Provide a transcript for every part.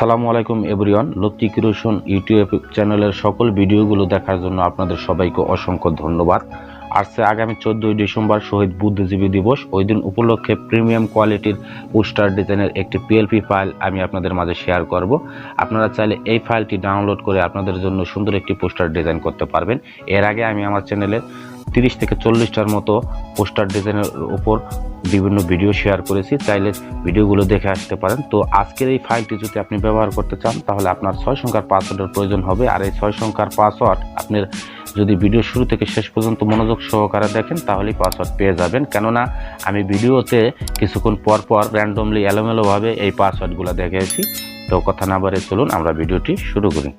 আসসালামু আলাইকুম এভরিওয়ান। লতি ক্রিয়েশন ইউটিউব চ্যানেলের সকল ভিডিওগুলো দেখার জন্য আপনাদের সবাইকে অসংখ্য ধন্যবাদ। আসছে আগামী 14 ডিসেম্বর শহীদ বুদ্ধিজীবী দিবস। ওই দিন উপলক্ষে প্রিমিয়াম কোয়ালিটির পোস্টার ডিজাইনের একটি পিএলপি ফাইল আমি আপনাদের মাঝে শেয়ার করব। আপনারা চাইলে এই ফাইলটি ডাউনলোড করে আপনাদের জন্য সুন্দর একটি পোস্টার ডিজাইন করতে পারবেন। এর আগে আমি আমার চ্যানেলে 30 থেকে 40টার মতো পোস্টার ডিজাইনের উপর বিভিন্ন ভিডিও শেয়ার করেছি, চাইলে ভিডিওগুলো দেখে আসতে পারেন। তো আজকের এই ফাইলটি যদি আপনি ব্যবহার করতে চান তাহলে আপনার 6 সংখ্যার পাসওয়ার্ডের প্রয়োজন হবে। আর এই 6 সংখ্যার পাসওয়ার্ড আপনার যদি ভিডিও শুরু থেকে শেষ পর্যন্ত মনোযোগ সহকারে দেখেন তাহলেই পাসওয়ার্ড পেয়ে যাবেন, কেননা আমি ভিডিওতে কিছুক্ষণ পর পর র্যান্ডমলি এলোমেলোভাবে এই পাসওয়ার্ডগুলো দেখেছি। তো কথা না বাড়িয়ে চলুন আমরা ভিডিওটি শুরু করি।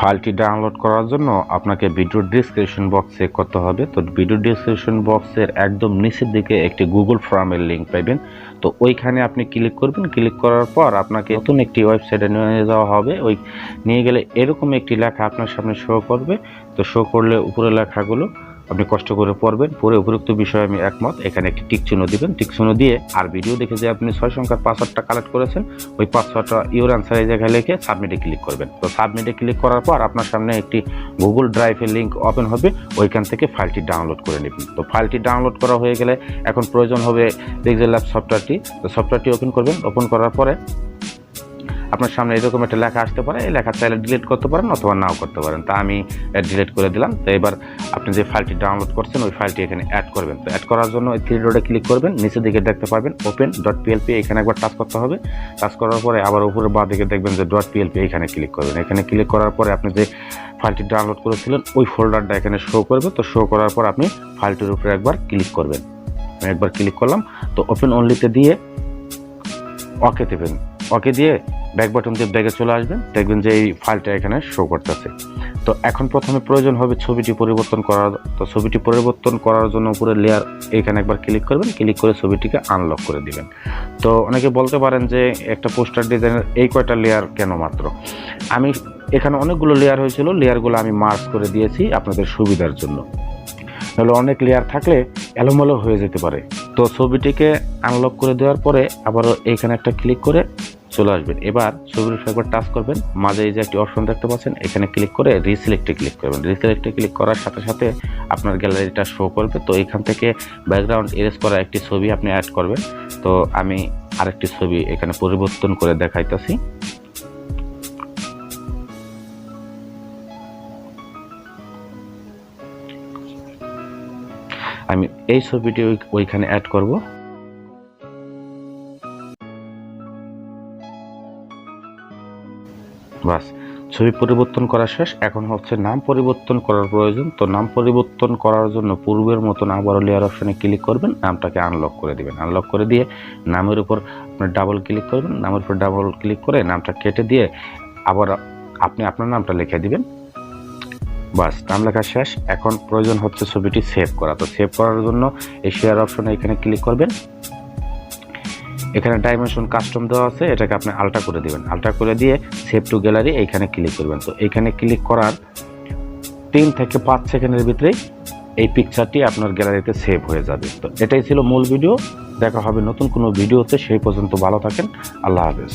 ফাইলটি ডাউনলোড করার জন্য আপনাকে ভিডিও ডেসক্রিপশন বক্স চেক করতে হবে। তো ভিডিও ডেসক্রিপশন বক্সের একদম নিচের দিকে একটি গুগল ফর্মের লিঙ্ক পাবেন। তো ওইখানে আপনি ক্লিক করবেন। ক্লিক করার পর আপনাকে নতুন একটি ওয়েবসাইটে নিয়ে যাওয়া হবে। ওই নিয়ে গেলে এরকম একটি লেখা আপনার সামনে শো করবে। তো শো করলে উপরে লেখাগুলো আপনি কষ্ট করে পড়বেন, পরে উপরোক্ত বিষয়ে আমি একমত, এখানে একটি টিক চিহ্ন দিবেন। টিক চিহ্ন দিয়ে আর ভিডিও দেখে যে আপনি 6 সংখ্যার পাসওয়ার্ডটা কালেক্ট করেছেন ওই পাসওয়ার্ডটা ইউর অ্যান্সার এই জায়গায় লিখে সাবমিটে ক্লিক করবেন। তো সাবমিটে ক্লিক করার পর আপনার সামনে একটি গুগল ড্রাইভের লিঙ্ক ওপেন হবে, ওইখান থেকে ফাইলটি ডাউনলোড করে নেবেন। তো ফাইলটি ডাউনলোড করা হয়ে গেলে এখন প্রয়োজন হবে PixelLab সফটওয়্যারটি। তো সফটওয়্যারটি ওপেন করবেন। ওপেন করার পরে আপনার সামনে এরকম একটা লেখা আসতে পারে। এই লেখা চাইলে ডিলিট করতে পারেন অথবা নাও করতে পারেন। তা আমি ডিলিট করে দিলাম। তো এবার আপনি যে ফাইলটি ডাউনলোড করছেন ওই ফাইলটি এখানে অ্যাড করবেন। তো অ্যাড করার জন্য এই 3 ডটে ক্লিক করবেন। নিচের দিকে দেখতে পাবেন open.plp, এখানে একবার টাচ করতে হবে। টাচ করার পরে আবার উপরের বাঁ দিকে দেখবেন যে .plp, এখানে ক্লিক করবেন। এখানে ক্লিক করার পরে আপনি যে ফাইলটি ডাউনলোড করেছিলেন ওই ফোল্ডারটা এখানে শো করবে। তো শো করার পর আপনি ফাইলটির উপরে একবার ক্লিক করবেন। আমি একবার ক্লিক করলাম। তো ওপেন অনলিতে দিয়ে ওকে দেবেন। ওকে দিয়ে ব্যাক বাটন দিয়ে ব্যাগে চলে আসবেন, দেখবেন যে এই ফাইলটা এখানে শো করতেছে। তো এখন প্রথমে প্রয়োজন হবে ছবিটি পরিবর্তন করার। তো ছবিটি পরিবর্তন করার জন্য উপরে লেয়ার এখানে একবার ক্লিক করবেন। ক্লিক করে ছবিটিকে আনলক করে দিবেন। তো অনেকে বলতে পারেন যে একটা পোস্টার ডিজাইনের এই কয়টা লেয়ার কেন মাত্র? আমি এখানে অনেকগুলো লেয়ার হয়েছিল, লেয়ারগুলো আমি মার্জ করে দিয়েছি আপনাদের সুবিধার জন্য। তাহলে অনেক লেয়ার থাকলে এলোমেলো হয়ে যেতে পারে। তো ছবিটিকে আনলক করে দেওয়ার পরে আবারও এইখানে একটা ক্লিক করে চলে আসবেন। এবার ছবির উপর একবার টাচ করবেন, মাঝে এই যে একটি অপশন দেখতে পাচ্ছেন এখানে ক্লিক করে রিসিলেক্টে ক্লিক করবেন। রিসিলেক্টে ক্লিক করার সাথে সাথে আপনার গ্যালারিটা শো করবে। তো এখান থেকে ব্যাকগ্রাউন্ড এরেজ করা একটি ছবি আপনি অ্যাড করবেন। তো আমি আরেকটি ছবি এখানে পরিবর্তন করে দেখাইতেছি। আমি এই ছবিটি ওইখানে অ্যাড করব। বাস, ছবি পরিবর্তন করা শেষ। এখন হচ্ছে নাম পরিবর্তন করার প্রয়োজন। তো নাম পরিবর্তন করার জন্য পূর্বের মতন আবারও লেয়ার অপশনে ক্লিক করবেন, নামটাকে আনলক করে দিবেন। আনলক করে দিয়ে নামের উপর আপনি ডাবল ক্লিক করবেন। নামের উপর ডাবল ক্লিক করে নামটা কেটে দিয়ে আবার আপনি আপনার নামটা লিখে দিবেন। বাস, নাম লেখা শেষ। এখন প্রয়োজন হচ্ছে ছবিটি সেভ করা। তো সেভ করার জন্য এই শেয়ার অপশনে এখানে ক্লিক করবেন। এখানে ডাইমেনশন কাস্টম দেওয়া আছে, এটাকে আপনি আলটা করে দিবেন। আলটা করে দিয়ে সেভ টু গ্যালারি এইখানে ক্লিক করবেন। তো এইখানে ক্লিক করার 3 থেকে 5 সেকেন্ডের ভিতরেই এই পিকচারটি আপনার গ্যালারিতে সেভ হয়ে যাবে। তো এটাই ছিল মূল ভিডিও। দেখা হবে নতুন কোনো ভিডিওতে। সেই পর্যন্ত ভালো থাকেন। আল্লাহ হাফেজ।